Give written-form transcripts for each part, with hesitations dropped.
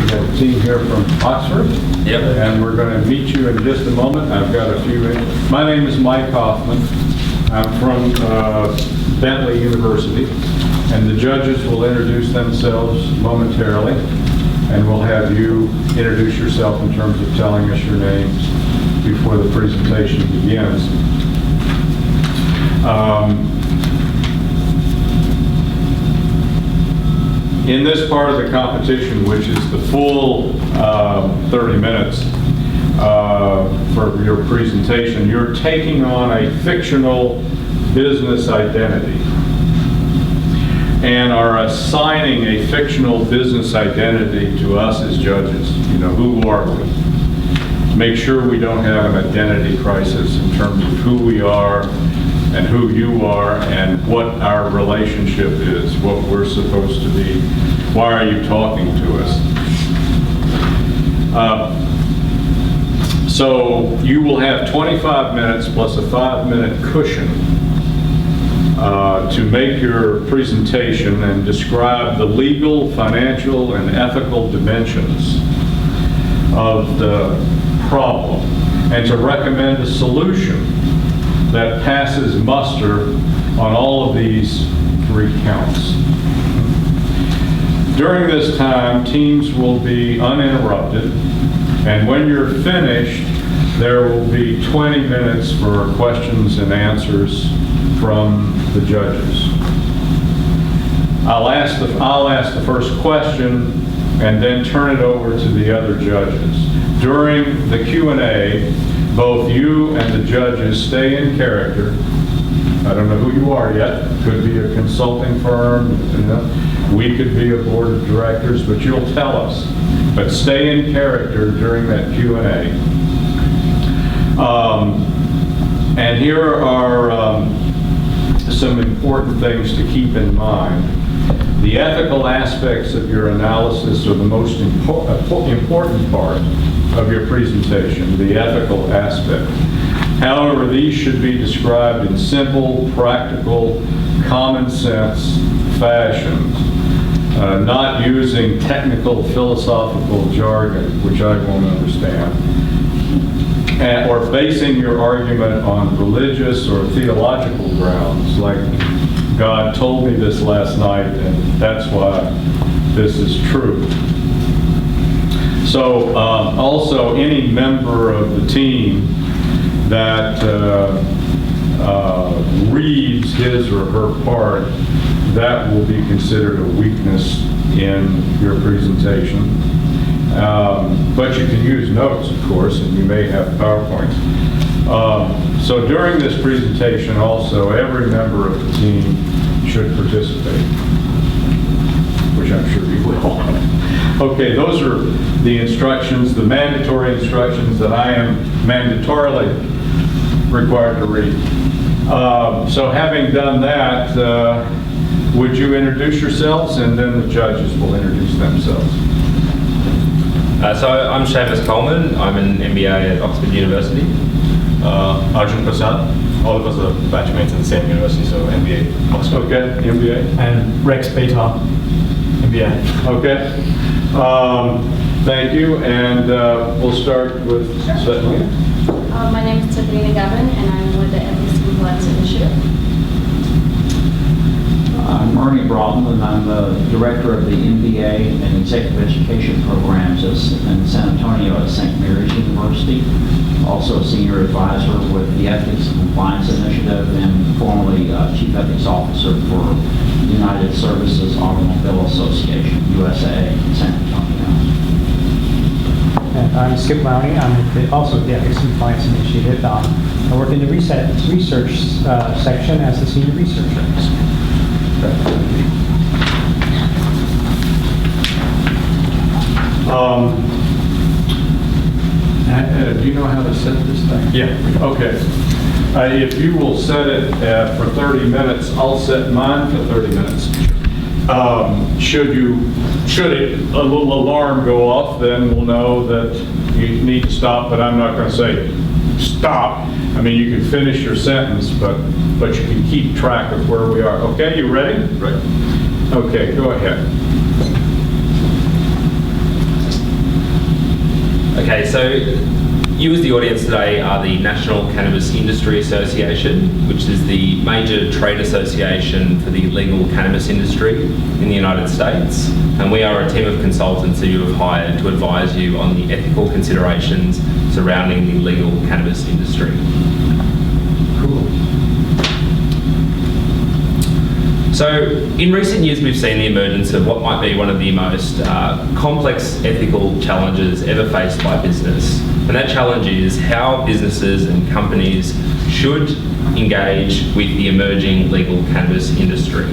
We have a team here from Oxford. Yep. And we're going to meet you in just a moment. I've got a few. My name is Mike Hoffman. I'm from Bentley University. And the judges will introduce themselves momentarily. And we'll have you introduce yourself in terms of telling us your names before the presentation begins. In this part of the competition, which is the full 30 minutes for your presentation, you're taking on a fictional business identity and are assigning a fictional business identity to us as judges. You know, who are we? Make sure we don't have an identity crisis in terms of who we are and who you are and what our relationship is, what we're supposed to be. Why are you talking to us? So you will have 25 minutes plus a 5-minute cushion to make your presentation and describe the legal, financial, and ethical dimensions of the problem and to recommend a solution that passes muster on all of these 3 counts. During this time, teams will be uninterrupted, and when you're finished, there will be 20 minutes for questions and answers from the judges. I'll ask the first question and then turn it over to the other judges. During the Q&A, both you and the judges stay in character. I don't know who you are yet. Could be a consulting firm, you know. We could be a board of directors, but you'll tell us. But stay in character during that Q&A. And here are some important things to keep in mind. The ethical aspects of your analysis are the most important part of your presentation, the ethical aspect. However, these should be described in simple, practical, common sense fashion, not using technical, philosophical jargon, which I won't understand, or basing your argument on religious or theological grounds, like God told me this last night, and that's why this is true. So also any member of the team that reads his or her part, that will be considered a weakness in your presentation. But you can use notes, of course, and you may have PowerPoints. So during this presentation also, every member of the team should participate, which I'm sure you will. Okay, those are the instructions, the mandatory instructions that I am mandatorily required to read. So having done that, would you introduce yourselves, and then the judges will introduce themselves. So I'm Seamus Coleman. I'm an MBA at Oxford University. Arjun Prasad. All of us are batchmates at the same university, so MBA. Oxford. Okay, MBA. And Rex Beta, MBA. Okay. Thank you, and we'll start with Svetlana. My name is Svetlana Gavin, and I'm with the Ethics and Compliance Initiative. I'm Ernie Broughton, and I'm the director of the MBA and Executive Education Programs in San Antonio at St. Mary's University. Also a senior advisor with the Ethics and Compliance Initiative and formerly Chief Ethics Officer for United Services Automobile Association, USA, in San Antonio. And I'm Skip Lowney. I'm also the Ethics and Compliance Initiative. I work in the research section as the senior researcher. Do you know how to set this thing? Yeah. Okay. If you will set it for 30 minutes, I'll set mine for 30 minutes. Should a little alarm go off, then we'll know that you need to stop, but I'm not going to say stop. I mean, you can finish your sentence, but you can keep track of where we are. Okay, you ready? Right. Okay, go ahead. so you as the audience today are the National Cannabis Industry Association, which is the major trade association for the legal cannabis industry in the United States. And we are a team of consultants that you have hired to advise you on the ethical considerations surrounding the legal cannabis industry. Cool. So, in recent years, we've seen the emergence of what might be one of the most complex ethical challenges ever faced by business. And that challenge is how businesses and companies should engage with the emerging legal cannabis industry.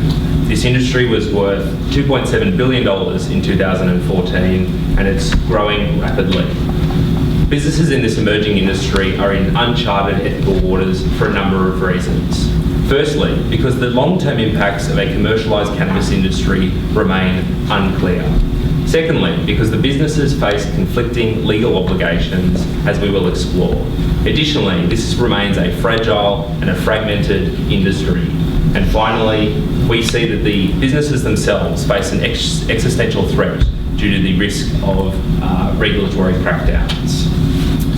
This industry was worth $2.7 billion in 2014, and it's growing rapidly. Businesses in this emerging industry are in uncharted ethical waters for a number of reasons. Firstly, because the long-term impacts of a commercialised cannabis industry remain unclear. Secondly, because the businesses face conflicting legal obligations, as we will explore. Additionally, this remains a fragile and a fragmented industry. And finally, we see that the businesses themselves face an existential threat due to the risk of regulatory crackdowns.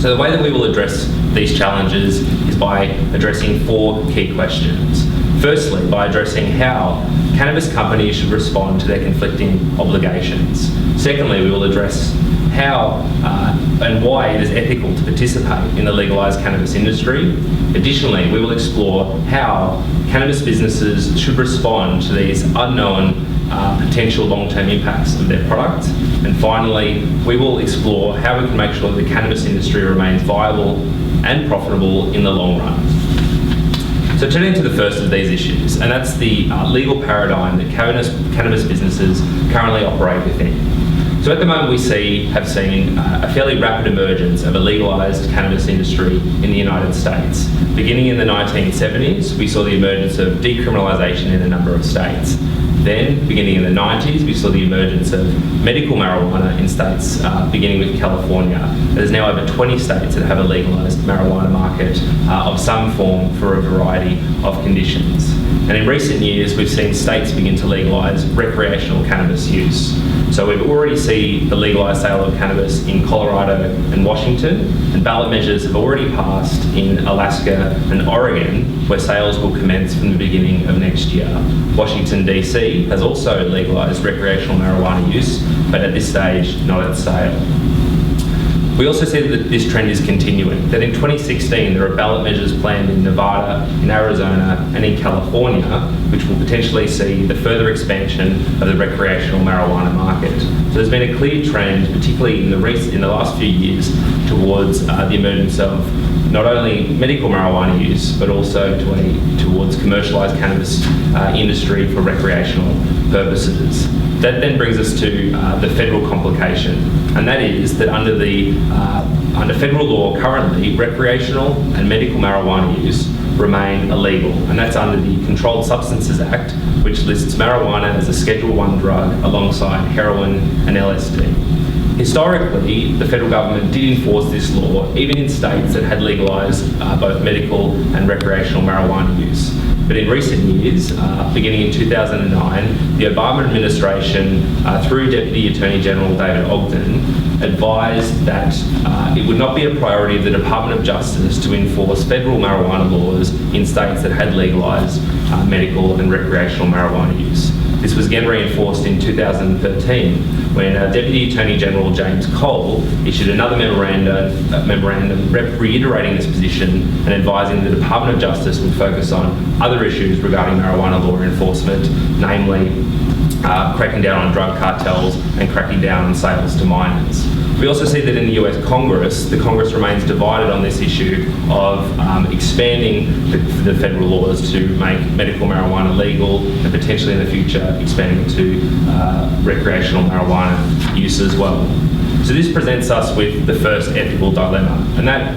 So the way that we will address these challenges is by addressing 4 key questions. Firstly, by addressing how cannabis companies should respond to their conflicting obligations. Secondly, we will address how and why it is ethical to participate in the legalised cannabis industry. Additionally, we will explore how cannabis businesses should respond to these unknown potential long-term impacts of their product. And finally, we will explore how we can make sure that the cannabis industry remains viable and profitable in the long run. So turning to the first of these issues, and that's the legal paradigm that cannabis businesses currently operate within. So at the moment we have seen a fairly rapid emergence of a legalised cannabis industry in the United States. Beginning in the 1970s, we saw the emergence of decriminalisation in a number of states. Then, beginning in the 90s, we saw the emergence of medical marijuana in states, beginning with California. There's now over 20 states that have a legalised marijuana market of some form for a variety of conditions. And in recent years, we've seen states begin to legalise recreational cannabis use. So we've already seen the legalised sale of cannabis in Colorado and Washington, and ballot measures have already passed in Alaska and Oregon, where sales will commence from the beginning of next year. Washington DC has also legalised recreational marijuana use, but at this stage, not at sale. We also see that this trend is continuing, that in 2016 there are ballot measures planned in Nevada, in Arizona and in California, which will potentially see the further expansion of the recreational marijuana market. So there's been a clear trend, particularly in the last few years, towards the emergence of not only medical marijuana use, but also towards commercialised cannabis industry for recreational purposes. That then brings us to the federal complication, and that is that under federal law currently, recreational and medical marijuana use remain illegal, and that's under the Controlled Substances Act, which lists marijuana as a Schedule I drug alongside heroin and LSD. Historically, the federal government did enforce this law even in states that had legalised both medical and recreational marijuana use. But in recent years, beginning in 2009, the Obama administration, through Deputy Attorney General David Ogden, advised that it would not be a priority of the Department of Justice to enforce federal marijuana laws in states that had legalised medical and recreational marijuana use. This was again reinforced in 2013 when Deputy Attorney General James Cole issued another memorandum reiterating this position and advising the Department of Justice would focus on other issues regarding marijuana law enforcement, namely cracking down on drug cartels and cracking down on sales to minors. We also see that in the US Congress, the Congress remains divided on this issue of expanding the federal laws to make medical marijuana legal and potentially in the future expanding to recreational marijuana use as well. So this presents us with the first ethical dilemma, and that,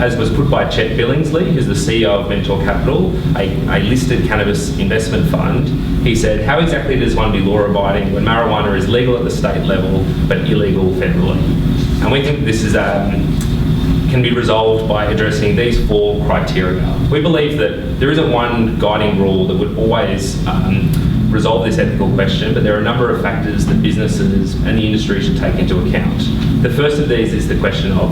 as was put by Chet Billingsley, who's the CEO of Mentor Capital, a listed cannabis investment fund. He said, how exactly does one be law-abiding when marijuana is legal at the state level but illegal federally? And we think this is can be resolved by addressing these 4 criteria. We believe that there isn't one guiding rule that would always resolve this ethical question, but there are a number of factors that businesses and the industry should take into account. The first of these is the question of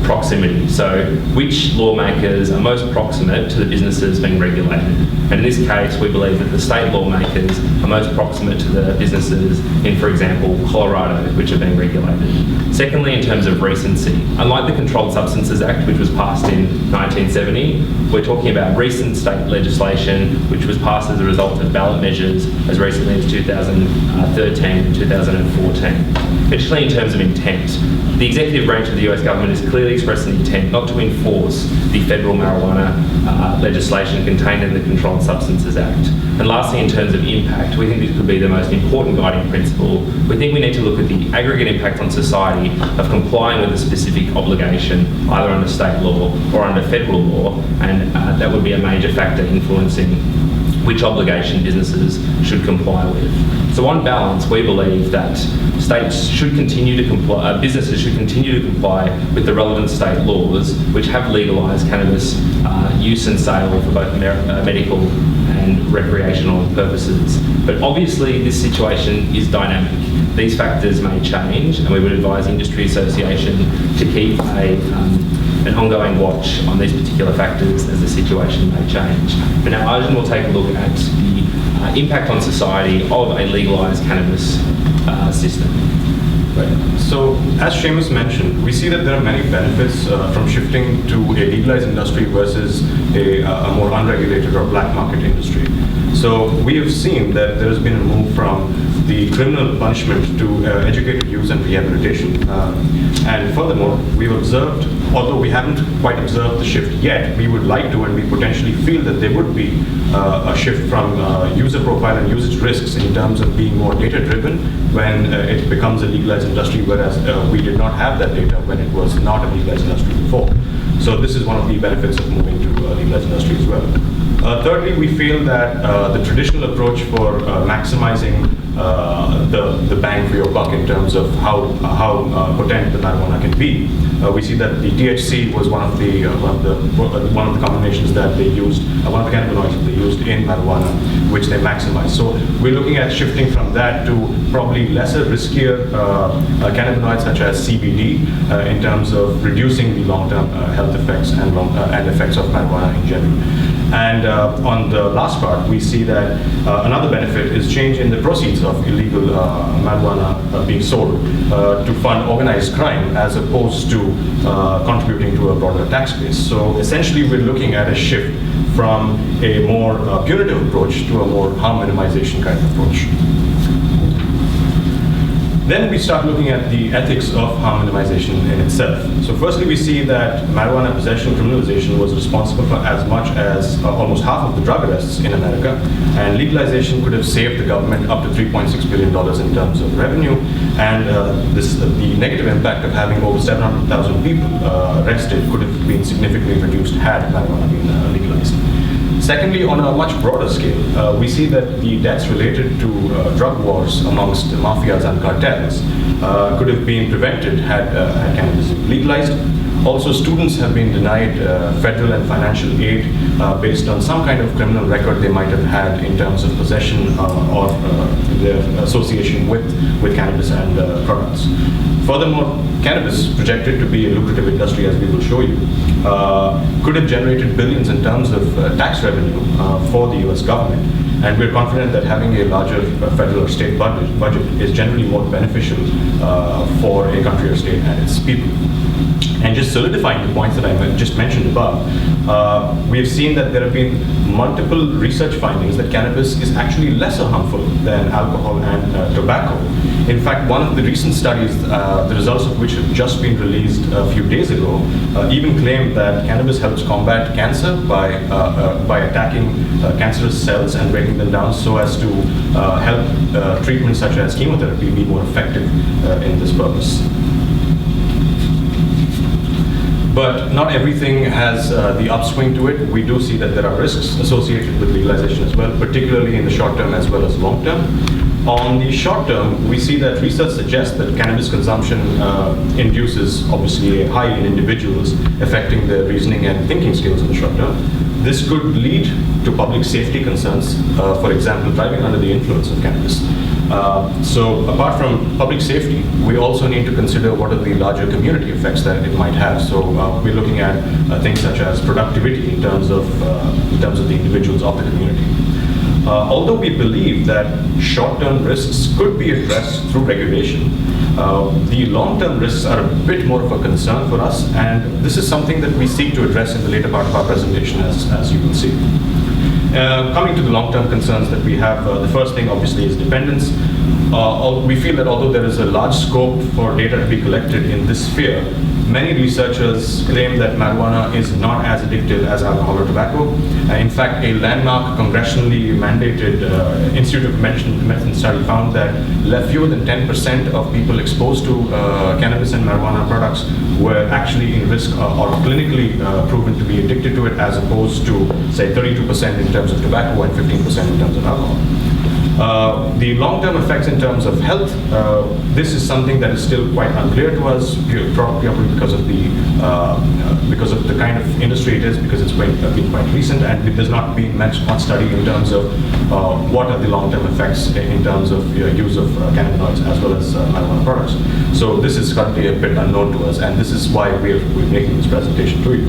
proximity. So which lawmakers are most proximate to the businesses being regulated? And in this case, we believe that the state lawmakers are most proximate to the businesses in, for example, Colorado, which are being regulated. Secondly, in terms of recency, unlike the Controlled Substances Act, which was passed in 1970, we're talking about recent state legislation which was passed as a result of ballot measures as recently as 2013 and 2014. Especially in terms of intent, the executive branch of the US government is clearly expressing intent not to enforce the federal marijuana legislation contained in the Controlled Substances Act. And lastly, in terms of impact, we think this could be the most important guiding principle. We think we need to look at the aggregate impact on society of complying with a specific obligation, either under state law or under federal law, and that would be a major factor influencing which obligation businesses should comply with. So on balance, we believe that states should continue to comply, businesses should continue to comply with the relevant state laws which have legalised cannabis use and sale for both medical and recreational purposes. But obviously this situation is dynamic. These factors may change, and we would advise Industry Association to keep an ongoing watch on these particular factors as the situation may change. But now Arjun will take a look at the impact on society of a legalised cannabis system. Right. So, as Seamus mentioned, we see that there are many benefits from shifting to a legalized industry versus a more unregulated or black market industry. So, we have seen that there has been a move from the criminal punishment to educated use and rehabilitation. And furthermore, we've observed, although we haven't quite observed the shift yet, we would like to, and we potentially feel that there would be a shift from user profile and usage risks in terms of being more data-driven when it becomes a legalized industry, whereas we did not have that data when it was not a legalized industry before. So this is one of the benefits of moving to a legalized industry as well. Thirdly, we feel that the traditional approach for maximizing the bang for your buck in terms of how potent the marijuana can be. We see that the THC was one of the combinations that they used, one of the cannabinoids that they used in marijuana, which they maximized. So we're looking at shifting from that to probably lesser, riskier cannabinoids such as CBD in terms of reducing the long-term health effects and effects of marijuana in general. And on the last part, we see that another benefit is change in the proceeds of illegal marijuana being sold to fund organized crime as opposed to contributing to a broader tax base. So essentially, we're looking at a shift from a more punitive approach to a more harm minimization kind of approach. Then we start looking at the ethics of harm minimization in itself. So firstly, we see that marijuana possession criminalization was responsible for as much as almost half of the drug arrests in America, and legalization could have saved the government up to $3.6 billion in terms of revenue, and the negative impact of having over 700,000 people arrested could have been significantly reduced had marijuana been legalized. Secondly, on a much broader scale, we see that the deaths related to drug wars amongst mafias and cartels could have been prevented had cannabis been legalized. Also, students have been denied federal and financial aid based on some kind of criminal record they might have had in terms of possession or their association with cannabis and products. Furthermore, cannabis, projected to be a lucrative industry, as we will show you, could have generated billions in terms of tax revenue for the US government. And we're confident that having a larger federal or state budget is generally more beneficial for a country or state and its people. And just solidifying the points that I just mentioned above, we have seen that there have been multiple research findings that cannabis is actually lesser harmful than alcohol and tobacco. In fact, one of the recent studies, the results of which have just been released a few days ago, even claimed that cannabis helps combat cancer by attacking cancerous cells and breaking them down so as to help treatments such as chemotherapy be more effective in this purpose. But not everything has the upswing to it. We do see that there are risks associated with legalization as well, particularly in the short term as well as long term. On the short term, we see that research suggests that cannabis consumption induces obviously a high in individuals, affecting their reasoning and thinking skills in the short term. This could lead to public safety concerns, for example, driving under the influence of cannabis. So apart from public safety, we also need to consider what are the larger community effects that it might have. So we're looking at things such as productivity in terms of the individuals of the community. Although we believe that short-term risks could be addressed through regulation, the long-term risks are a bit more of a concern for us, and this is something that we seek to address in the later part of our presentation, as you will see. Coming to the long-term concerns that we have, the first thing obviously is dependence. We feel that although there is a large scope for data to be collected in this sphere, many researchers claim that marijuana is not as addictive as alcohol or tobacco. In fact, a landmark congressionally mandated Institute of Medicine study found that fewer than 10% of people exposed to cannabis and marijuana products were actually in risk or clinically proven to be addicted to it, as opposed to, say, 32% in terms of tobacco and 15% in terms of alcohol. The long-term effects in terms of health, this is something that is still quite unclear to us, probably because of the kind of industry it is, because it's been quite recent, and there's not been much study in terms of what are the long-term effects in terms of use of cannabinoids as well as marijuana products. So this is currently a bit unknown to us, and this is why we're making this presentation to you.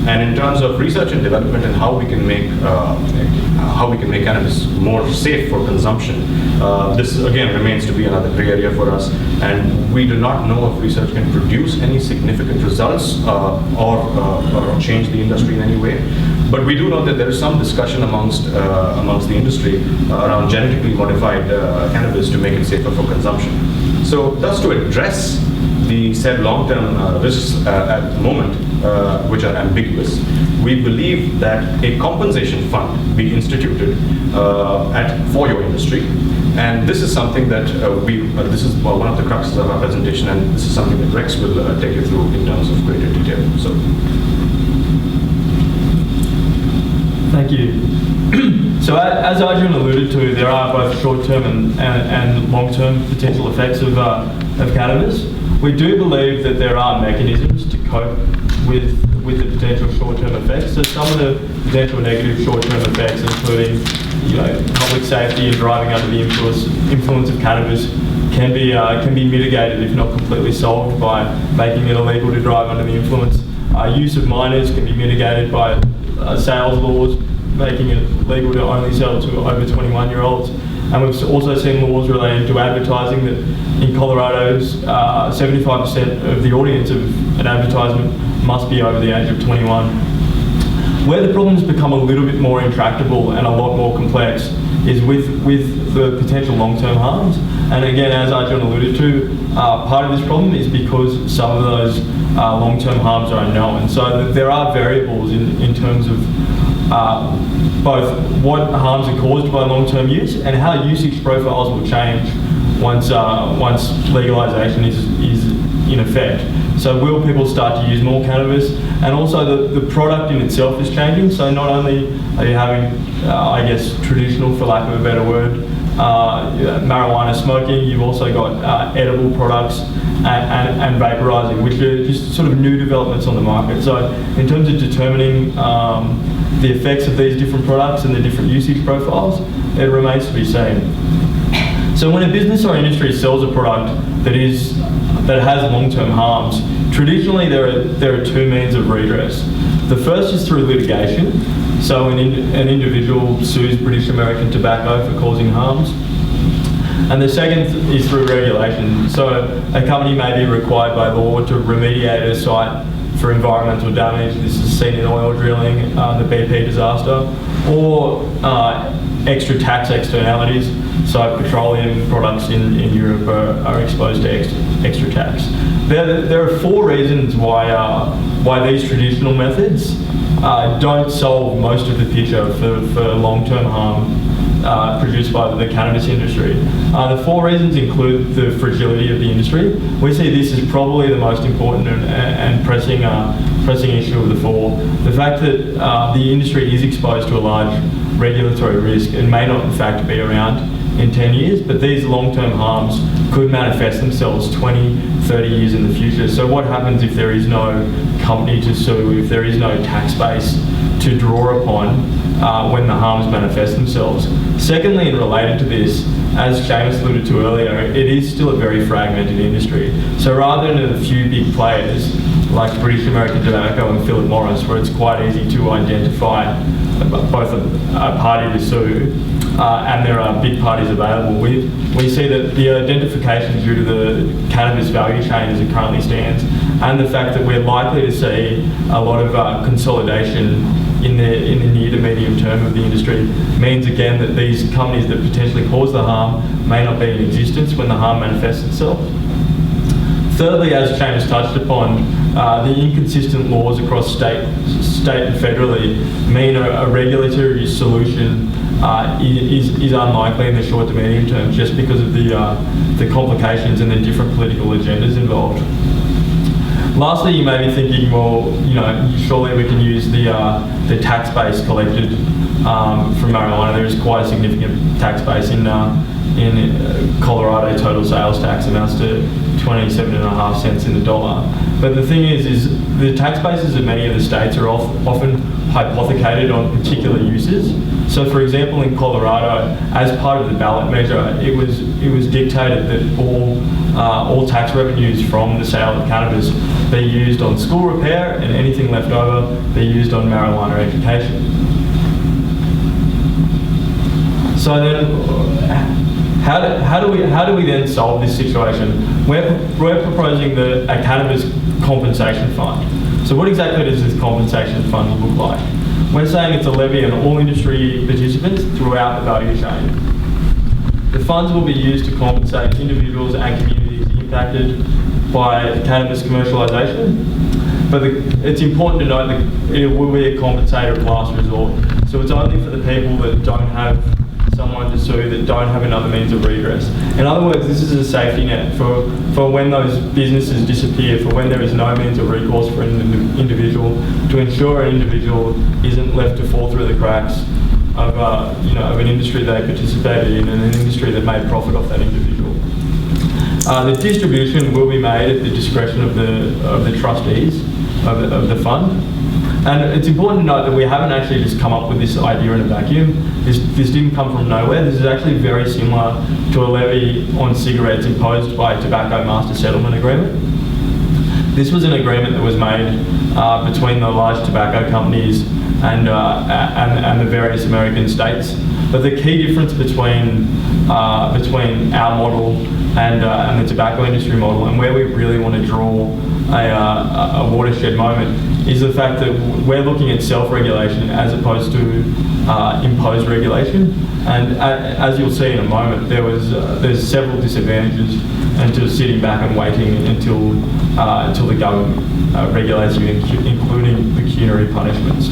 And in terms of research and development and how we can make cannabis more safe for consumption, this again remains to be another gray area for us, and we do not know if research can produce any significant results or change the industry in any way. But we do know that there is some discussion amongst the industry around genetically modified cannabis to make it safer for consumption. So thus, to address the said long-term risks at the moment, which are ambiguous, we believe that a compensation fund be instituted for your industry, and this is something that this is one of the cruxes of our presentation, and this is something that Rex will take you through in terms of greater detail. So, thank you. So as Arjun alluded to, there are both short-term and long-term potential effects of cannabis. We do believe that there are mechanisms to cope with the potential short-term effects. So some of the potential negative short-term effects, including public safety and driving under the influence of cannabis, can be mitigated, if not completely solved, by making it illegal to drive under the influence. Use of minors can be mitigated by sales laws, making it legal to only sell to over 21-year-olds. And we've also seen laws relating to advertising that in Colorado, 75% of the audience of an advertisement must be over the age of 21. Where the problems become a little bit more intractable and a lot more complex is with the potential long-term harms. And again, as Arjun alluded to, part of this problem is because some of those long-term harms are unknown. So there are variables in terms of both what harms are caused by long-term use and how usage profiles will change once legalization is in effect. So will people start to use more cannabis? And also the product in itself is changing. So not only are you having, I guess, traditional, for lack of a better word, marijuana smoking, you've also got edible products and vaporizing, which are just sort of new developments on the market. So in terms of determining the effects of these different products and the different usage profiles, it remains to be seen. So when a business or industry sells a product that has long-term harms, traditionally there are two means of redress. The first is through litigation. So an individual sues British American Tobacco for causing harms. And the second is through regulation. So a company may be required by law to remediate a site for environmental damage. This is seen in oil drilling, the BP disaster, or extra tax externalities. So petroleum products in Europe are exposed to extra tax. There are four reasons why these traditional methods don't solve most of the picture for long-term harm produced by the cannabis industry. The four reasons include the fragility of the industry. We see this as probably the most important and pressing issue of the four. The fact that the industry is exposed to a large regulatory risk and may not in fact be around in 10 years, but these long-term harms could manifest themselves 20, 30 years in the future. So what happens if there is no company to sue, if there is no tax base to draw upon when the harms manifest themselves? Secondly, and related to this, as Seamus alluded to earlier, it is still a very fragmented industry. So rather than a few big players like British American Tobacco and Philip Morris, where it's quite easy to identify both a party to sue and there are big parties available, we see that the identification due to the cannabis value chain as it currently stands, and the fact that we're likely to see a lot of consolidation in the near to medium term of the industry, means again that these companies that potentially cause the harm may not be in existence when the harm manifests itself. Thirdly, as Seamus touched upon, the inconsistent laws across state and federally mean a regulatory solution is unlikely in the short to medium term, just because of the complications and the different political agendas involved. Lastly, you may be thinking, well, surely we can use the tax base collected from marijuana. There is quite a significant tax base in Colorado. Total sales tax amounts to 27.5 cents in the dollar. But the thing is the tax bases of many of the states are often hypothecated on particular uses. So, for example, in Colorado, as part of the ballot measure, it was dictated that all tax revenues from the sale of cannabis be used on school repair, and anything left over be used on marijuana education. So then, how do we then solve this situation? We're proposing a cannabis compensation fund. So what exactly does this compensation fund look like? We're saying it's a levy on all industry participants throughout the value chain. The funds will be used to compensate individuals and communities impacted by cannabis commercialisation. But it's important to note that it will be a compensator of last resort. So it's only for the people that don't have someone to sue, that don't have another means of redress. In other words, this is a safety net for when those businesses disappear, for when there is no means of recourse for an individual, to ensure an individual isn't left to fall through the cracks of an industry they participated in and an industry that made profit off that individual. The distribution will be made at the discretion of the trustees of the fund. And it's important to note that we haven't actually just come up with this idea in a vacuum. This didn't come from nowhere. This is actually very similar to a levy on cigarettes imposed by Tobacco Master Settlement Agreement. This was an agreement that was made between the large tobacco companies and the various American states. But the key difference between our model and the tobacco industry model, and where we really want to draw a watershed moment, is the fact that we're looking at self-regulation as opposed to imposed regulation. And as you'll see in a moment, there's several disadvantages to sitting back and waiting until the government regulates you, including pecuniary punishments.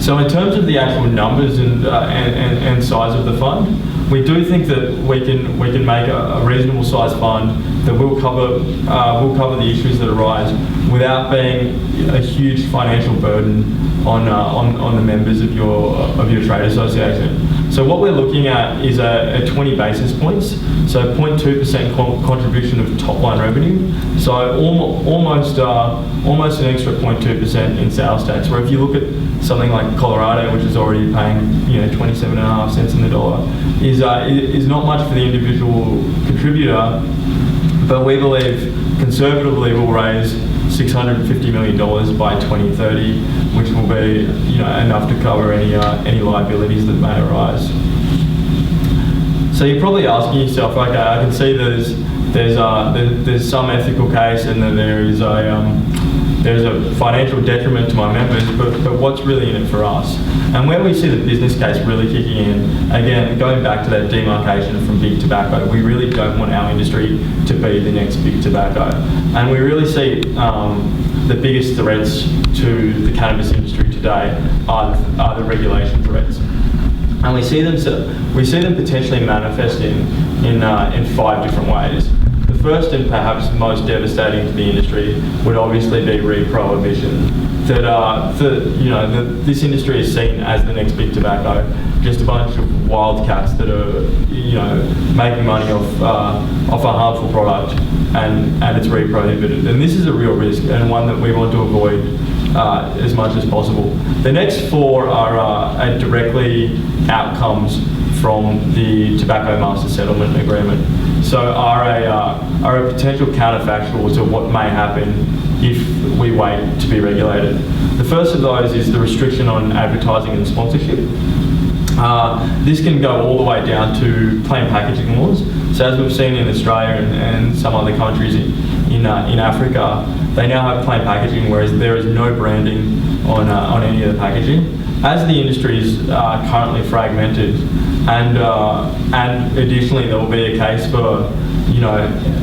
So in terms of the actual numbers and size of the fund, we do think that we can make a reasonable sized fund that will cover the issues that arise without being a huge financial burden on the members of your trade association. So what we're looking at is a 20 basis points, so 0.2% contribution of top line revenue. So almost an extra 0.2% in sales tax. Where if you look at something like Colorado, which is already paying 27.5 cents in the dollar, is not much for the individual contributor, but we believe conservatively will raise $650 million by 2030, which will be enough to cover any liabilities that may arise. So you're probably asking yourself, okay, I can see there's some ethical case and then there's a financial detriment to my members, but what's really in it for us? And where we see the business case really kicking in, again, going back to that demarcation from big tobacco, we really don't want our industry to be the next big tobacco. And we really see the biggest threats to the cannabis industry today are the regulation threats. And we see them potentially manifesting in 5 different ways. The first and perhaps most devastating to the industry would obviously be re-prohibition. This industry is seen as the next big tobacco, just a bunch of wildcats that are, making money off a harmful product, and it's really prohibited. And this is a real risk, and one that we want to avoid as much as possible. The next four are directly outcomes from the Tobacco Master Settlement Agreement. So are a potential counterfactual to what may happen if we wait to be regulated. The first of those is the restriction on advertising and sponsorship. This can go all the way down to plain packaging laws. So as we've seen in Australia and some other countries in Africa, they now have plain packaging, whereas there is no branding on any of the packaging. As the industry is currently fragmented, and additionally there will be a case for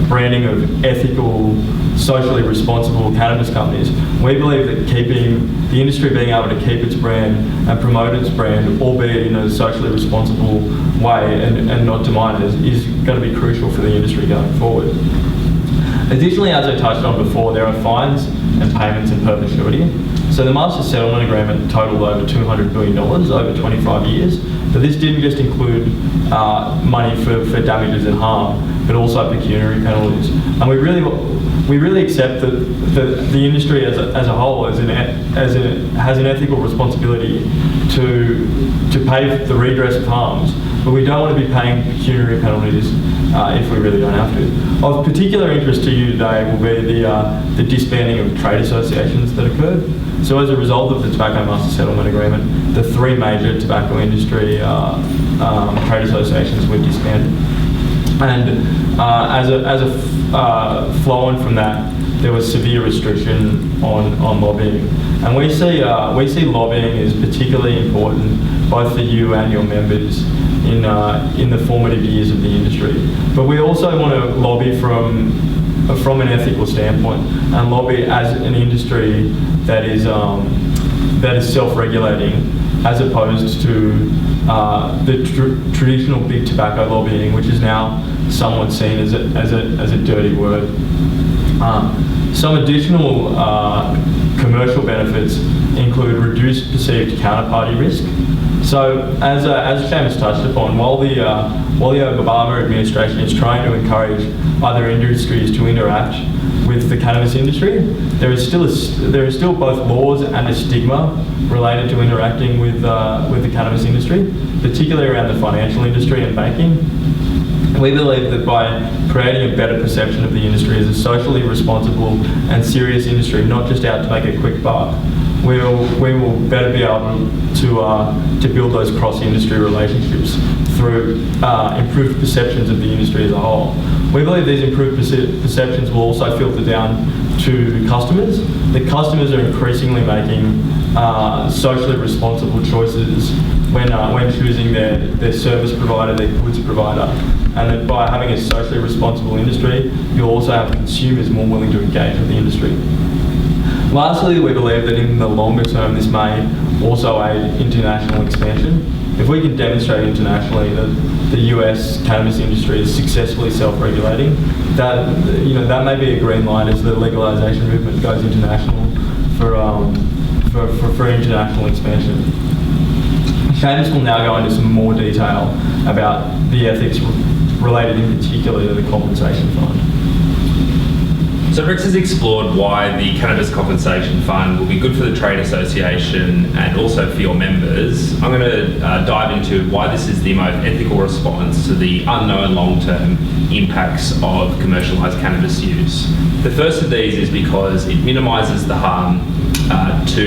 branding of ethical, socially responsible cannabis companies. We believe that keeping the industry being able to keep its brand and promote its brand, albeit in a socially responsible way and not to minors, is going to be crucial for the industry going forward. Additionally, as I touched on before, there are fines and payments in perpetuity. So the Master Settlement Agreement totaled over $200 billion over 25 years, but this didn't just include money for damages and harm, but also pecuniary penalties. And we really accept that the industry as a whole has an ethical responsibility to pay the redress of harms, but we don't want to be paying pecuniary penalties if we really don't have to. Of particular interest to you today will be the disbanding of trade associations that occurred. So as a result of the Tobacco Master Settlement Agreement, the three major tobacco industry trade associations were disbanded. And as a flow-on from that, there was severe restriction on lobbying. And we see lobbying as particularly important both for you and your members in the formative years of the industry. But we also want to lobby from an ethical standpoint and lobby as an industry that is self-regulating, as opposed to the traditional big tobacco lobbying, which is now somewhat seen as a dirty word. Some additional commercial benefits include reduced perceived counterparty risk. So, as Seamus touched upon, while the Obama administration is trying to encourage other industries to interact with the cannabis industry, there is still both laws and a stigma related to interacting with the cannabis industry, particularly around the financial industry and banking. We believe that by creating a better perception of the industry as a socially responsible and serious industry, not just out to make a quick buck, we will better be able to build those cross-industry relationships through improved perceptions of the industry as a whole. We believe these improved perceptions will also filter down to customers. The customers are increasingly making socially responsible choices when choosing their service provider, their goods provider. And that by having a socially responsible industry, you'll also have consumers more willing to engage with the industry. Lastly, we believe that in the longer term, this may also aid international expansion. If we can demonstrate internationally that the US cannabis industry is successfully self-regulating, that may be a green light as the legalization movement goes international for international expansion. Seamus will now go into some more detail about the ethics related in particular to the compensation fund. So Rex has explored why the Cannabis Compensation Fund will be good for the trade association and also for your members. I'm going to dive into why this is the most ethical response to the unknown long-term impacts of commercialised cannabis use. The first of these is because it minimises the harm to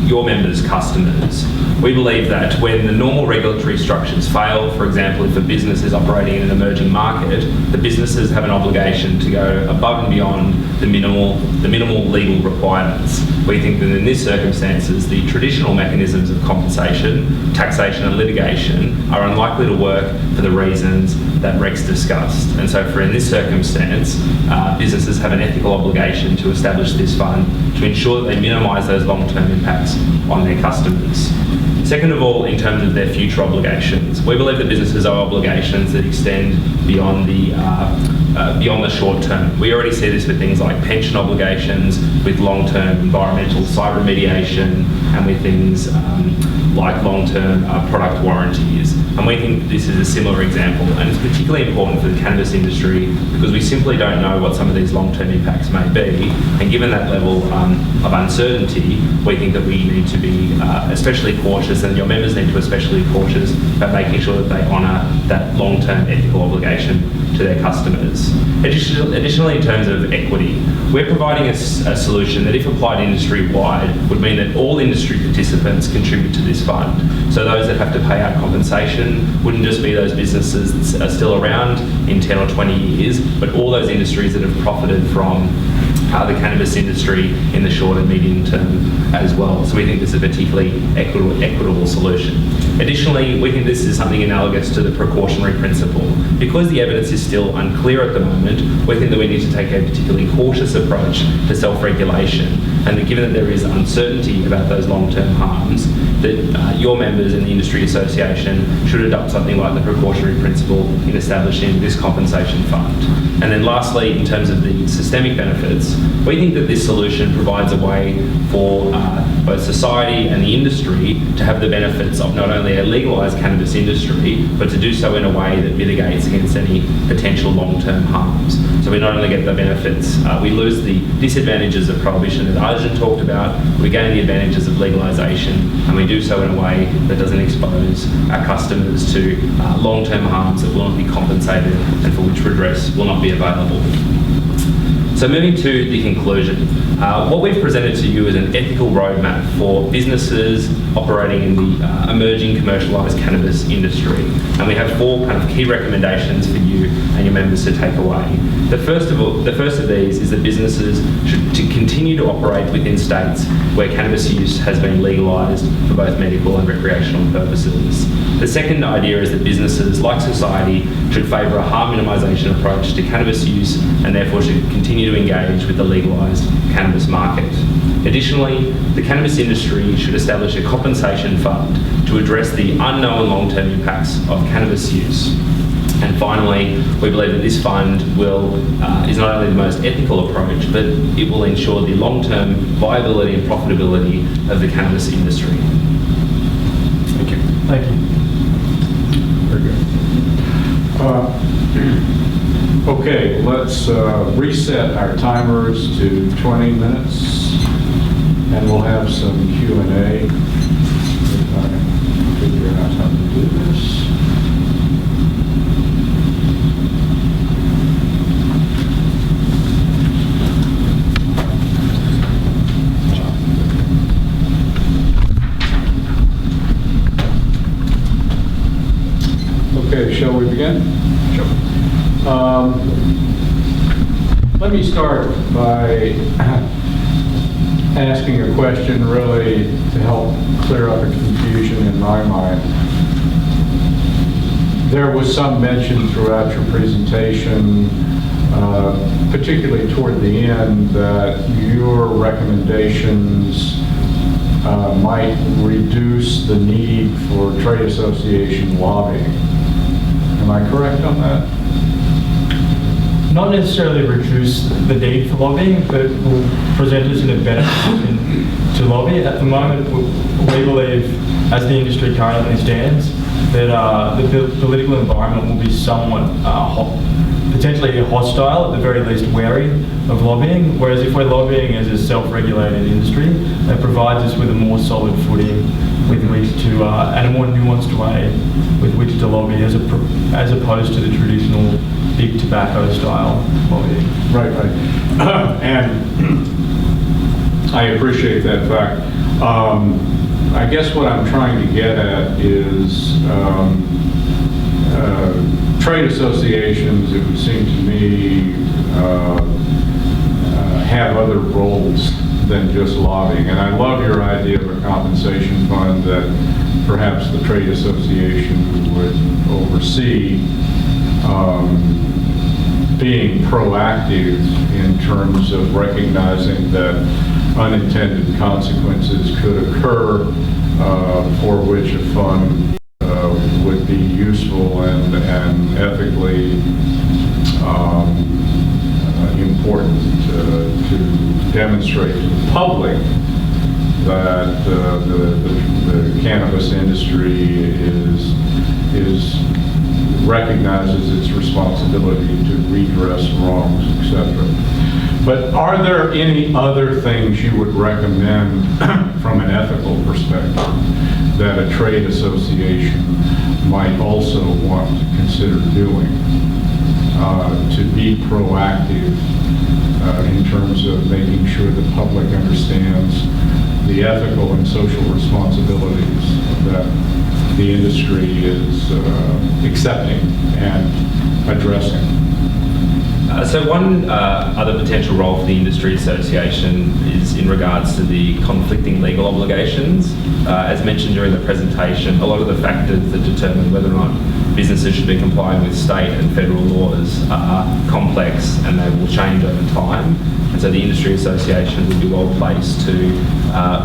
your members' customers. We believe that when the normal regulatory structures fail, for example, if a business is operating in an emerging market, the businesses have an obligation to go above and beyond the minimal legal requirements. We think that in these circumstances, the traditional mechanisms of compensation, taxation and litigation are unlikely to work for the reasons that Rex discussed. And so in this circumstance, businesses have an ethical obligation to establish this fund to ensure that they minimise those long-term impacts on their customers. Second of all, in terms of their future obligations, we believe that businesses owe obligations that extend beyond the short term. We already see this with things like pension obligations, with long-term environmental site remediation, and with things like long-term product warranties. And we think this is a similar example, and it's particularly important for the cannabis industry because we simply don't know what some of these long-term impacts may be. And given that level of uncertainty, we think that we need to be especially cautious, and your members need to be especially cautious about making sure that they honour that long-term ethical obligation to their customers. Additionally, in terms of equity, we're providing a solution that, if applied industry-wide, would mean that all industry participants contribute to this fund. So those that have to pay out compensation wouldn't just be those businesses that are still around in 10 or 20 years, but all those industries that have profited from the cannabis industry in the short and medium term as well. So we think this is a particularly equitable solution. Additionally, we think this is something analogous to the precautionary principle. Because the evidence is still unclear at the moment, we think that we need to take a particularly cautious approach to self-regulation, and that given that there is uncertainty about those long-term harms, that your members in the industry association should adopt something like the precautionary principle in establishing this compensation fund. And then lastly, in terms of the systemic benefits, we think that this solution provides a way for both society and the industry to have the benefits of not only a legalised cannabis industry, but to do so in a way that mitigates against any potential long-term harms. So we not only get the benefits, we lose the disadvantages of prohibition that Arjun talked about, we gain the advantages of legalisation, and we do so in a way that doesn't expose our customers to long-term harms that will not be compensated and for which redress will not be available. So moving to the conclusion, what we've presented to you is an ethical roadmap for businesses operating in the emerging commercialised cannabis industry. And we have 4 kind of key recommendations for you and your members to take away. The first of these is that businesses should to continue to operate within states where cannabis use has been legalised for both medical and recreational purposes. The second idea is that businesses, like society, should favour a harm minimisation approach to cannabis use and therefore should continue to engage with the legalised cannabis market. Additionally, the cannabis industry should establish a compensation fund to address the unknown long-term impacts of cannabis use. And finally, we believe that this fund is not only the most ethical approach, but it will ensure the long-term viability and profitability of the cannabis industry. Thank you. Thank you. Very good. Okay, let's reset our timers to 20 minutes, and we'll have some Q&A if I can figure out how to do this. Okay, shall we begin? Sure. Let me start by asking a question really to help clear up a confusion in my mind. There was some mention throughout your presentation, particularly toward the end, that your recommendations might reduce the need for trade association lobbying. Am I correct on that? Not necessarily reduce the need for lobbying, but will present us in a better position to lobby. At the moment, we believe, as the industry currently stands, that the political environment will be somewhat potentially hostile, at the very least wary of lobbying, whereas if we're lobbying as a self-regulated industry, that provides us with a more solid footing with which to, and a more nuanced way with which to lobby as opposed to the traditional big tobacco style lobbying. Right. And I appreciate that fact. I guess what I'm trying to get at is trade associations, it would seem to me, have other roles than just lobbying. And I love your idea of a compensation fund that perhaps the trade association would oversee, being proactive in terms of recognizing that unintended consequences could occur for which a fund would be useful and ethically important to demonstrate to the public that the cannabis industry recognizes its responsibility to redress wrongs, etc. But are there any other things you would recommend from an ethical perspective that a trade association might also want to consider doing to be proactive in terms of making sure the public understands the ethical and social responsibilities that the industry is accepting and addressing? So one other potential role for the industry association is in regards to the conflicting legal obligations. As mentioned during the presentation, a lot of the factors that determine whether or not businesses should be complying with state and federal laws are complex and they will change over time. And so the industry association would be well placed to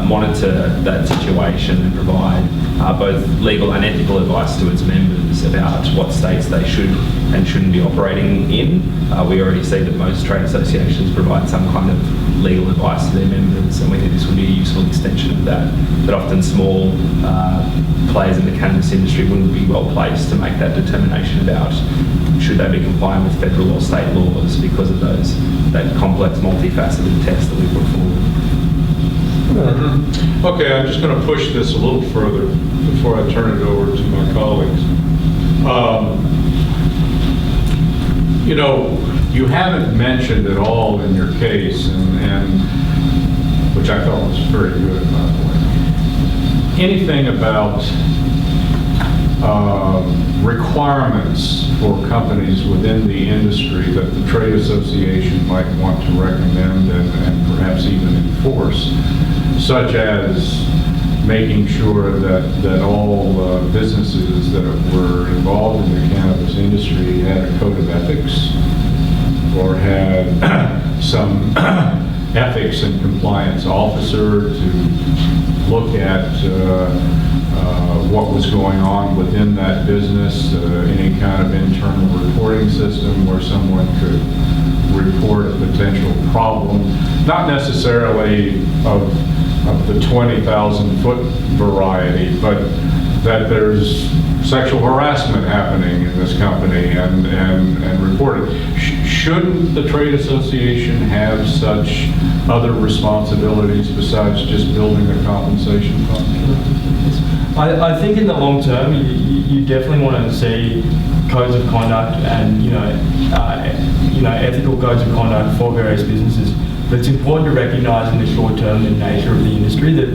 monitor that situation and provide both legal and ethical advice to its members about what states they should and shouldn't be operating in. We already see that most trade associations provide some kind of legal advice to their members, and we think this would be a useful extension of that. But often small players in the cannabis industry wouldn't be well placed to make that determination about should they be complying with federal or state laws because of that complex, multifaceted test that we put forward. Okay, I'm just going to push this a little further before I turn it over to my colleagues. You know, you haven't mentioned at all in your case, and which I thought was very good, by the way, anything about requirements for companies within the industry that the trade association might want to recommend and perhaps even enforce, such as making sure that all businesses that were involved in the cannabis industry had a code of ethics or had some ethics and compliance officer to look at what was going on within that business, any kind of internal reporting system where someone could report a potential problem, not necessarily of the 20,000 foot variety, but that there's sexual harassment happening in this company and reported. Shouldn't the trade association have such other responsibilities besides just building a compensation fund? I think in the long term, you definitely want to see codes of conduct and ethical codes of conduct for various businesses. But it's important to recognise in the short term the nature of the industry that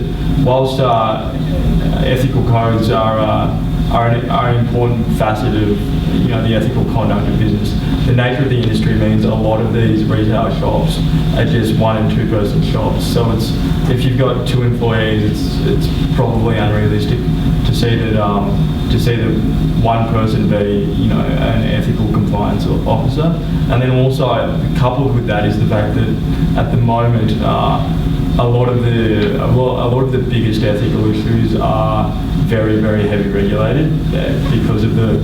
whilst ethical codes are an important facet of the ethical conduct of business, the nature of the industry means a lot of these retail shops are just 1 and 2 person shops. So if you've got 2 employees, it's probably unrealistic to see that one person be an ethical compliance officer. And then also coupled with that is the fact that at the moment a lot of the biggest ethical issues are very, very heavy regulated because of the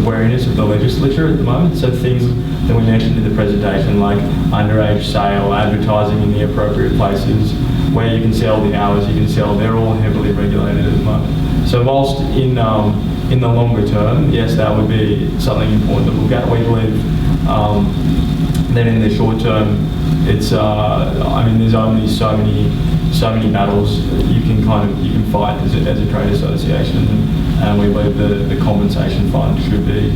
wariness of the legislature at the moment. So things that we mentioned in the presentation, like underage sale, advertising in the appropriate places, where you can sell, the hours you can sell, they're all heavily regulated at the moment. So whilst in the longer term, yes, that would be something important to look at. We believe then in the short term, it's there's only so many battles you can fight as a trade association, and we believe the compensation fund should be,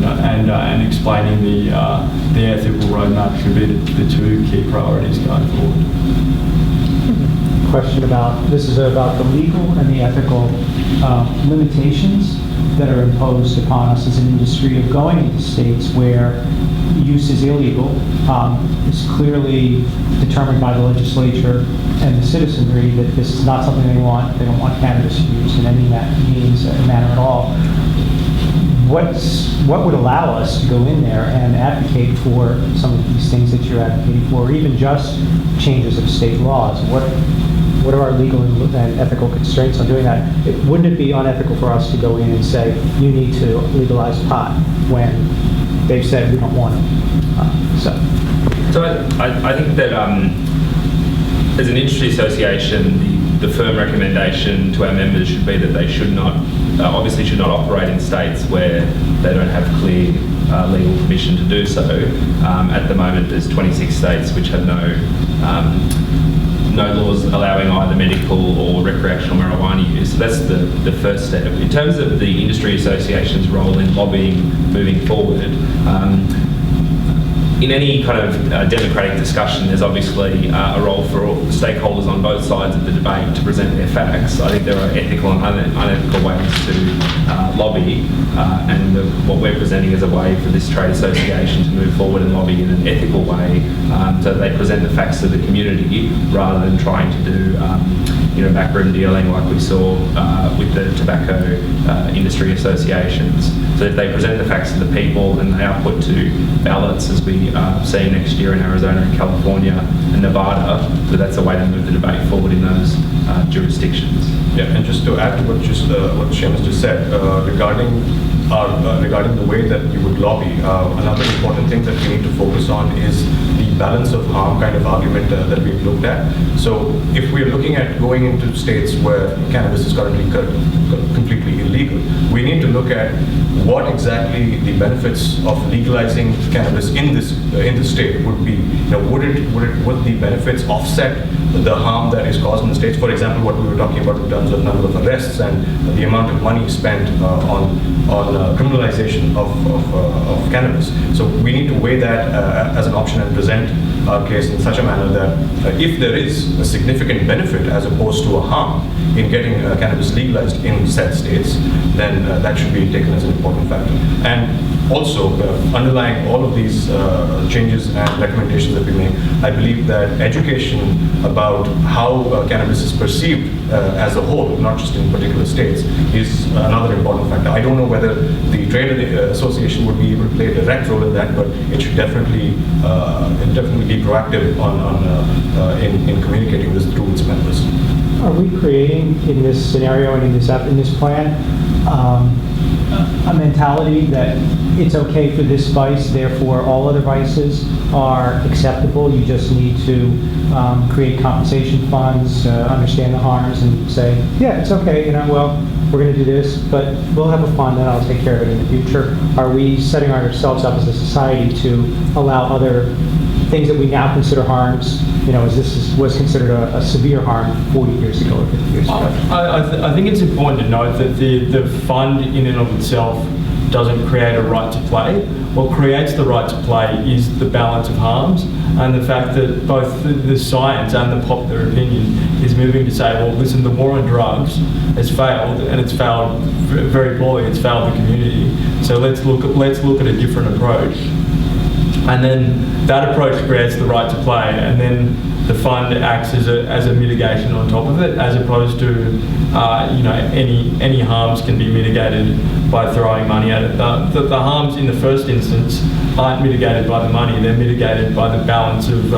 and explaining the ethical roadmap should be the 2 key priorities going forward. Question about the legal and the ethical limitations that are imposed upon us as an industry of going into states where use is illegal. It's clearly determined by the legislature and the citizenry that this is not something they want. They don't want cannabis use in any means or manner at all. What would allow us to go in there and advocate for some of these things that you're advocating for, or even just changes of state laws? what are our legal and ethical constraints on doing that? Wouldn't it be unethical for us to go in and say, you need to legalize pot when they've said we don't want it? So I think that as an industry association, the firm recommendation to our members should be that they should not, obviously should not operate in states where they don't have clear legal permission to do so. At the moment, there's 26 states which have no laws allowing either medical or recreational marijuana use. So that's the first step. In terms of the industry association's role in lobbying moving forward, in any kind of democratic discussion, there's obviously a role for all stakeholders on both sides of the debate to present their facts. I think there are ethical and unethical ways to lobby, and what we're presenting is a way for this trade association to move forward and lobby in an ethical way, so that they present the facts to the community rather than trying to do backroom dealing like we saw with the tobacco industry associations. So if they present the facts to the people and they are put to ballots, as we see next year in Arizona and California and Nevada, so that's a way to move the debate forward in those jurisdictions. Yeah, and just to add to what Seamus just said regarding the way that you would lobby, another important thing that we need to focus on is the balance of harm kind of argument that we've looked at. So if we're looking at going into states where cannabis is currently completely illegal, we need to look at what exactly the benefits of legalizing cannabis in this state would be. Would the benefits offset the harm that is caused in the states? For example, what we were talking about in terms of number of arrests and the amount of money spent on criminalization of cannabis. So we need to weigh that as an option and present our case in such a manner that if there is a significant benefit as opposed to a harm in getting cannabis legalized in said states, then that should be taken as an important factor. And also, underlying all of these changes and recommendations that we make, I believe that education about how cannabis is perceived as a whole, not just in particular states, is another important factor. I don't know whether the trade association would be able to play a direct role in that, but it should definitely be proactive in communicating this through its members. Are we creating in this scenario and in this plan a mentality that it's okay for this vice, therefore all other vices are acceptable? You just need to create compensation funds, understand the harms, and say, yeah, it's okay. Well, we're going to do this, but we'll have a fund, and I'll take care of it in the future. Are we setting ourselves up as a society to allow other things that we now consider harms, as this was considered a severe harm 40 years ago or 50 years ago? I think it's important to note that the fund in and of itself doesn't create a right to play. What creates the right to play is the balance of harms, and the fact that both the science and the popular opinion is moving to say, well, listen, the war on drugs has failed, and it's failed very poorly. It's failed the community. So let's look at a different approach. And then that approach creates the right to play, and then the fund acts as a mitigation on top of it, as opposed to any harms can be mitigated by throwing money at it. The harms in the first instance aren't mitigated by the money; they're mitigated by the balance of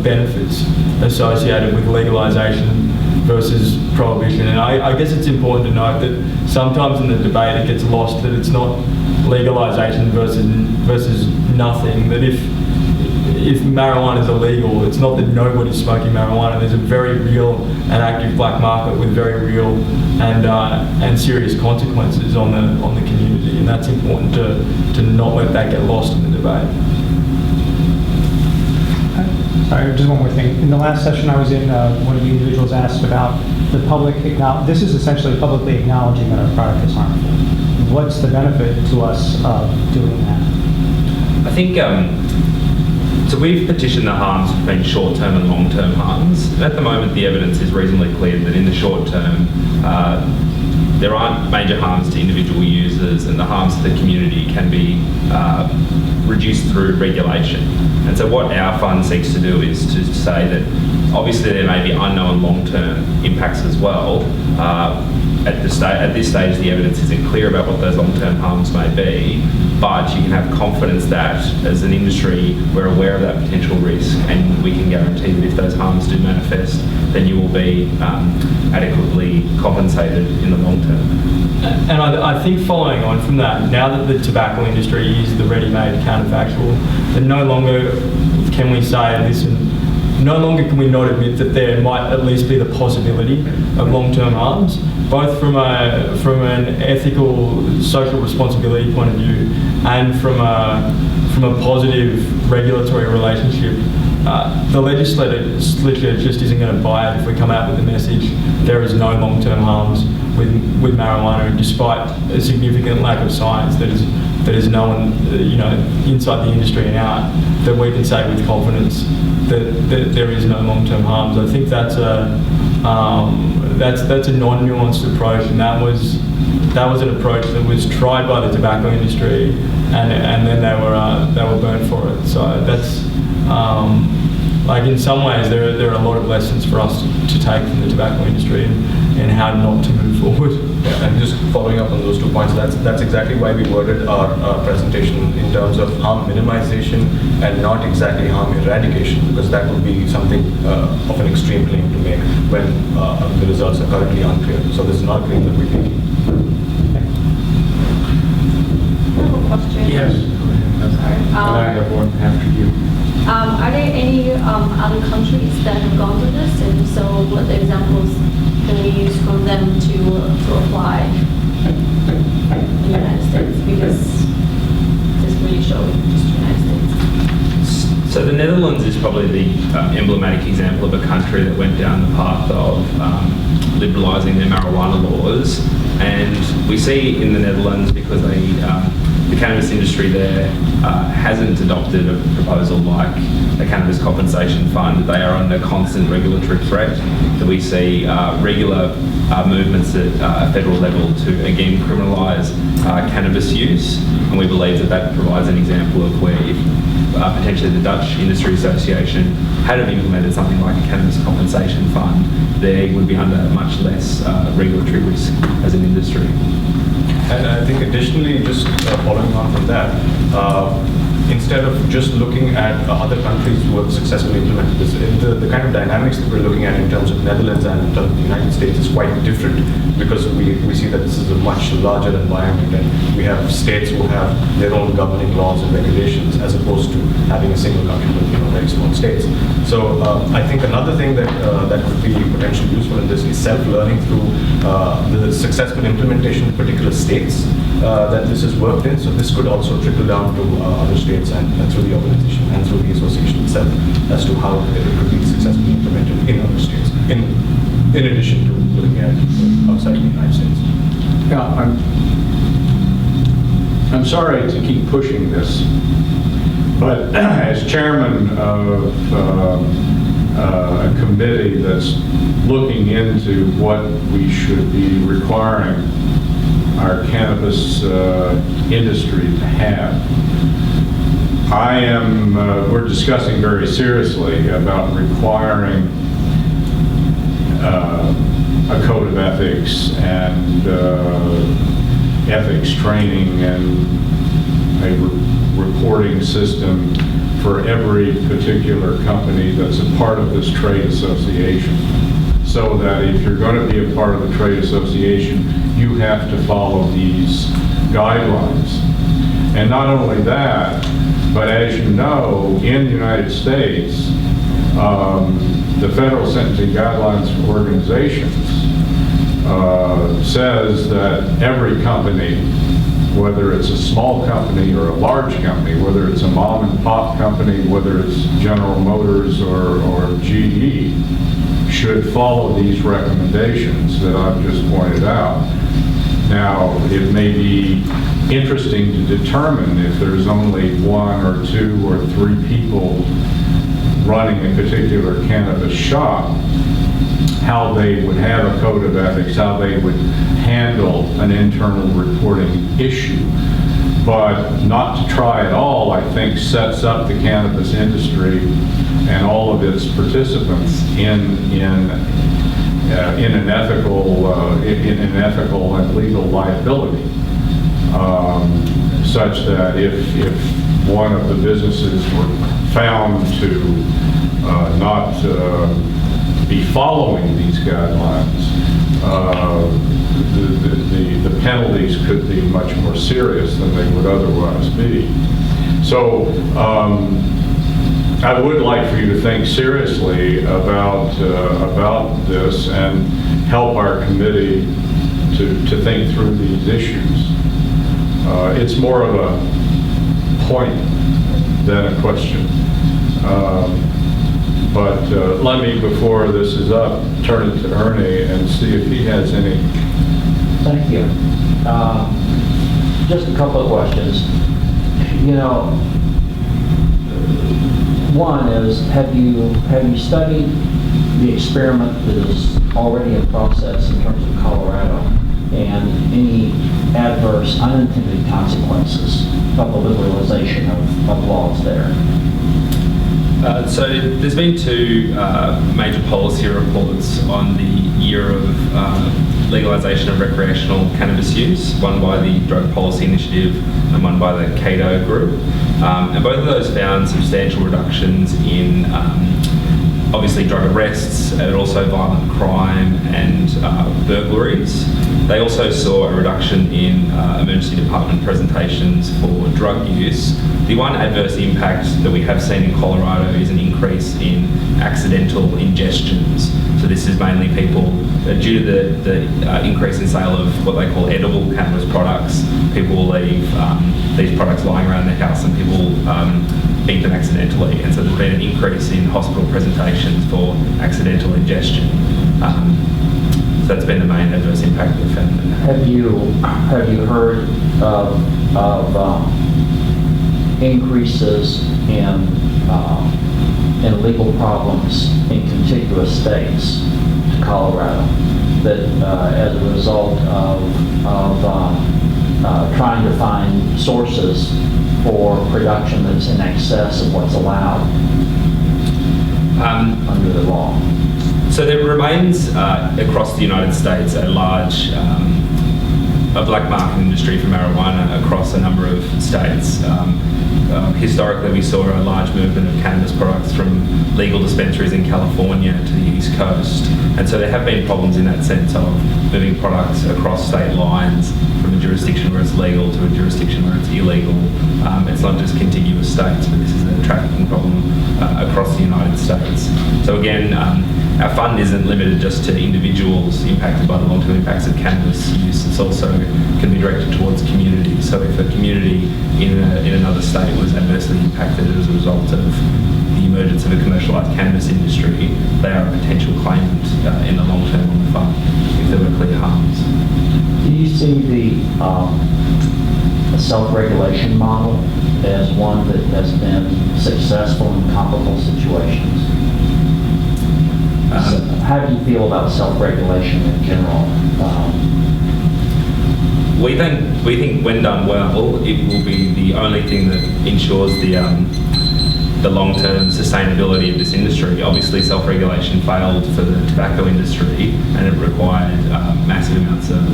benefits associated with legalization versus prohibition. And I guess it's important to note that sometimes in the debate it gets lost that it's not legalization versus nothing. That if marijuana is illegal, it's not that nobody's smoking marijuana. There's a very real and active black market with very real and serious consequences on the community, and that's important to not let that get lost in the debate. Sorry, just one more thing. In the last session I was in, one of the individuals asked about the public this is essentially publicly acknowledging that our product is harmful. What's the benefit to us of doing that? I think, so we've petitioned the harms between short-term and long-term harms. And at the moment, the evidence is reasonably clear that in the short term, there aren't major harms to individual users, and the harms to the community can be reduced through regulation. And so what our fund seeks to do is to say that obviously there may be unknown long-term impacts as well, at this stage, the evidence isn't clear about what those long-term harms may be, but you can have confidence that as an industry, we're aware of that potential risk, and we can guarantee that if those harms do manifest, then you will be adequately compensated in the long term. And I think following on from that, now that the tobacco industry is the ready-made counterfactual, then no longer can we say, listen, no longer can we not admit that there might at least be the possibility of long-term harms, both from an ethical, social responsibility point of view, and from a positive regulatory relationship. The legislature just isn't going to buy it if we come out with the message there is no long-term harms with marijuana, despite a significant lack of science that is known, inside the industry and out, that we can say with confidence that there is no long-term harms. I think that's a non-nuanced approach, and that was an approach that was tried by the tobacco industry, and then they were burnt for it. So that's in some ways there are a lot of lessons for us to take from the tobacco industry and how not to move forward. Yeah, and just following up on those 2 points, that's exactly why we worded our presentation in terms of harm minimization and not exactly harm eradication, because that would be something of an extreme claim to make when the results are currently unclear. So this is not a claim that we're making. I have a question. Yes. Sorry. And I have one after you. Are there any other countries that have gone through this? And so what examples can we use from them to apply in the United States? Because this really shows just the United States. So the Netherlands is probably the emblematic example of a country that went down the path of liberalising their marijuana laws, and we see in the Netherlands, because the cannabis industry there hasn't adopted a proposal like a cannabis compensation fund. They are under constant regulatory threat. That we see regular movements at a federal level to again criminalise cannabis use, and we believe that provides an example of where if potentially the Dutch Industry Association had have implemented something like a cannabis compensation fund, they would be under much less regulatory risk as an industry. And I think additionally, just following on from that, instead of just looking at other countries who have successfully implemented this, the kind of dynamics that we're looking at in terms of Netherlands and in terms of the United States is quite different, because we see that this is a much larger environment, and we have states who have their own governing laws and regulations, as opposed to having a single country with very small states. So I think another thing that could be potentially useful in this is self-learning through the successful implementation in particular states that this has worked in. So this could also trickle down to other states and through the organization and through the association itself as to how it could be successfully implemented in other states, in addition to looking at outside the United States. Yeah, I'm sorry to keep pushing this, but as chairman of a committee that's looking into what we should be requiring our cannabis industry to have, we're discussing very seriously about requiring a code of ethics and ethics training and a reporting system for every particular company that's a part of this trade association. So that if you're going to be a part of the trade association, you have to follow these guidelines. And not only that, but as you know, in the United States, the Federal Sentencing Guidelines for Organizations says that every company, whether it's a small company or a large company, whether it's a mom and pop company, whether it's General Motors or GE, should follow these recommendations that I've just pointed out. Now, it may be interesting to determine if there's only 1 or 2 or 3 people running a particular cannabis shop, how they would have a code of ethics, how they would handle an internal reporting issue. But not to try at all, I think, sets up the cannabis industry and all of its participants in in an ethical and legal liability, such that if one of the businesses were found to not be following these guidelines, the penalties could be much more serious than they would otherwise be. So I would like for you to think seriously about this and help our committee to think through these issues. It's more of a point than a question. But let me, before this is up, turn it to Ernie and see if he has any. Thank you. Just a couple of questions. You know, one is, have you studied the experiment that is already in process in terms of Colorado and any adverse unintended consequences of the liberalization of laws there? So there's been two major policy reports on the year of legalization of recreational cannabis use, one by the Drug Policy Initiative and one by the Cato Group. And both of those found substantial reductions in obviously drug arrests, and also violent crime and burglaries. They also saw a reduction in emergency department presentations for drug use. The one adverse impact that we have seen in Colorado is an increase in accidental ingestions. So this is mainly people, due to the increase in sale of what they call edible cannabis products, people will leave these products lying around their house and people eat them accidentally. And so there's been an increase in hospital presentations for accidental ingestion. So that's been the main adverse impact we've found. Have you heard of increases in legal problems in contiguous states to Colorado that as a result of trying to find sources for production that's in excess of what's allowed under the law? So there remains across the United States a large a black market industry for marijuana across a number of states. Historically, we saw a large movement of cannabis products from legal dispensaries in California to the East Coast. And so there have been problems in that sense of moving products across state lines from a jurisdiction where it's legal to a jurisdiction where it's illegal. It's not just contiguous states, but this is a trafficking problem across the United States. So again, our fund isn't limited just to individuals impacted by the long-term impacts of cannabis use. It's also can be directed towards communities. So if a community in another state was adversely impacted as a result of the emergence of a commercialised cannabis industry, they are a potential claimant in the long term on the fund if there were clear harms. Do you see the self-regulation model as one that has been successful in comparable situations? How do you feel about self-regulation in general? We think when done well, it will be the only thing that ensures the long-term sustainability of this industry. Obviously, self-regulation failed for the tobacco industry, and it required massive amounts of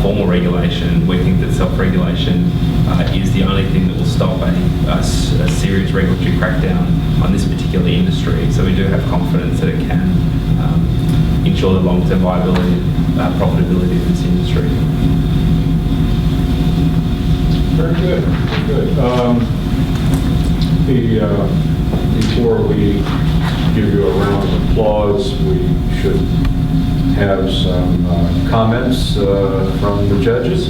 formal regulation. We think that self-regulation is the only thing that will stop a serious regulatory crackdown on this particular industry. So we do have confidence that it can ensure the long-term viability and profitability of this industry. Very good. Before we give you a round of applause, we should have some comments from the judges.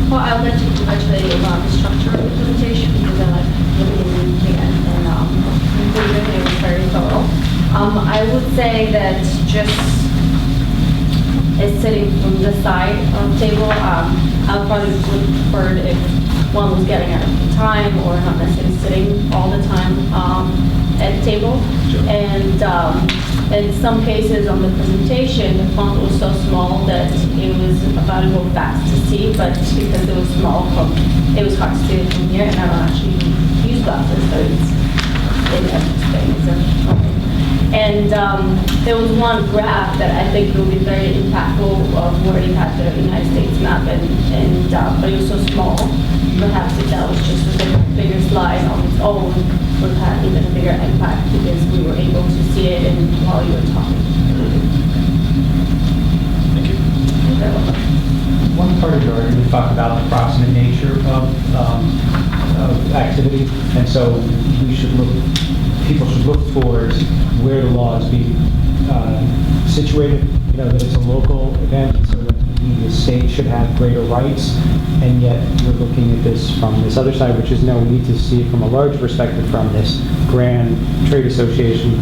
Well, I would like to congratulate you about the structure of the presentation because I like looking into the end and conclusion. It was very thorough. I would say that just is sitting from the side of the table. I probably would prefer it if one was getting at the time or not necessarily sitting all the time at the table. Sure. And in some cases on the presentation, the font was so small that it was about to go fast to see, but because it was small, it was hard to see it from here, and I don't actually use glasses, so it's in ethics things. And there was one graph that I think will be very impactful of where you had the United States map, but it was so small. Perhaps if that was just a bigger slide on its own, would have even a bigger impact because we were able to see it while you were talking. Thank you. You're very welcome. One part of your argument talked about the proximate nature of activity, and so people should look towards where the law is being situated, that it's a local event, so that the state should have greater rights, and yet we're looking at this from this other side, which is no, we need to see it from a larger perspective from this grand trade association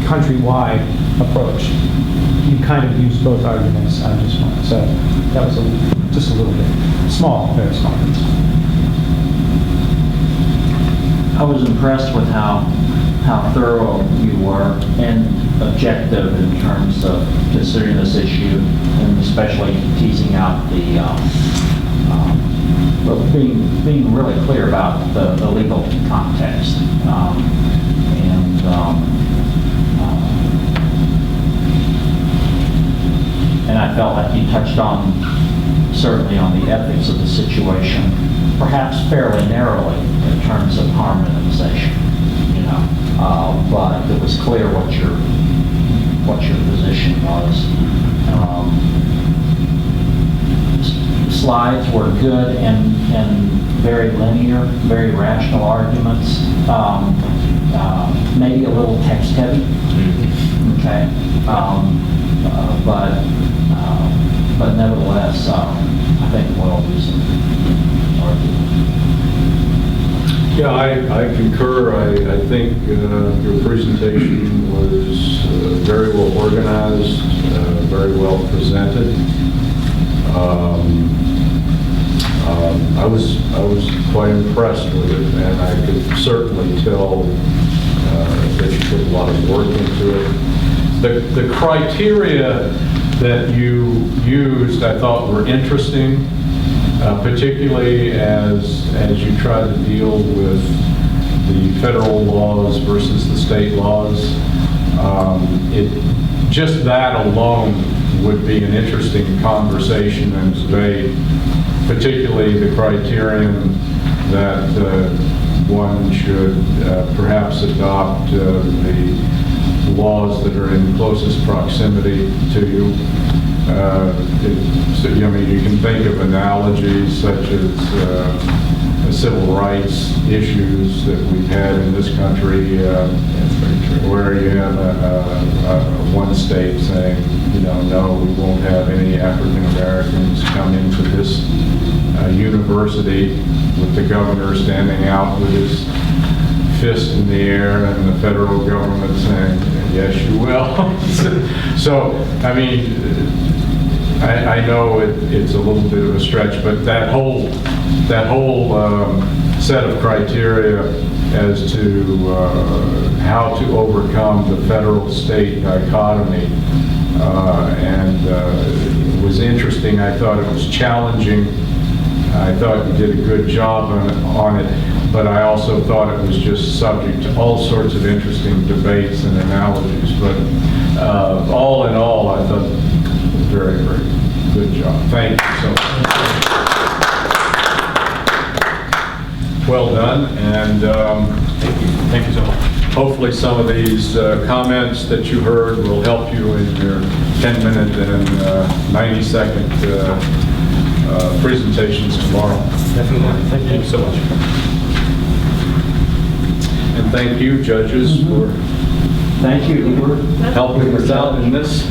countrywide approach. You kind of used both arguments on just one, so that was just a little bit small, very small. I was impressed with how thorough you were and objective in terms of considering this issue, and especially teasing out being really clear about the legal context. And I felt like you touched on, certainly on the ethics of the situation, perhaps fairly narrowly in terms of harm minimization, but it was clear what your position was. Slides were good and very linear, very rational arguments, maybe a little text heavy, okay, but nevertheless, I think well reasoned argument. Yeah, I concur. I think your presentation was very well organized, very well presented. I was quite impressed with it, and I could certainly tell that you put a lot of work into it. The criteria that you used, I thought, were interesting. Particularly as you try to deal with the federal laws versus the state laws. Just that alone would be an interesting conversation and debate, particularly the criterion that one should perhaps adopt the laws that are in closest proximity to you. You can think of analogies such as civil rights issues that we've had in this country, where you have one state saying, no, we won't have any African Americans come into this university, with the governor standing out with his fist in the air and the federal government saying, yes, you will. So, I know it's a little bit of a stretch, but that whole set of criteria as to how to overcome the federal-state dichotomy and was interesting. I thought it was challenging. I thought you did a good job on it, but I also thought it was just subject to all sorts of interesting debates and analogies. But all in all, I thought very, very good job. Thank you so much. Well done, and Thank you so much. hopefully some of these comments that you heard will help you in your 10-minute and 90-second presentations tomorrow. Definitely. Thank you so much. And thank you, judges, for Thank you, Edward. helping us out in this.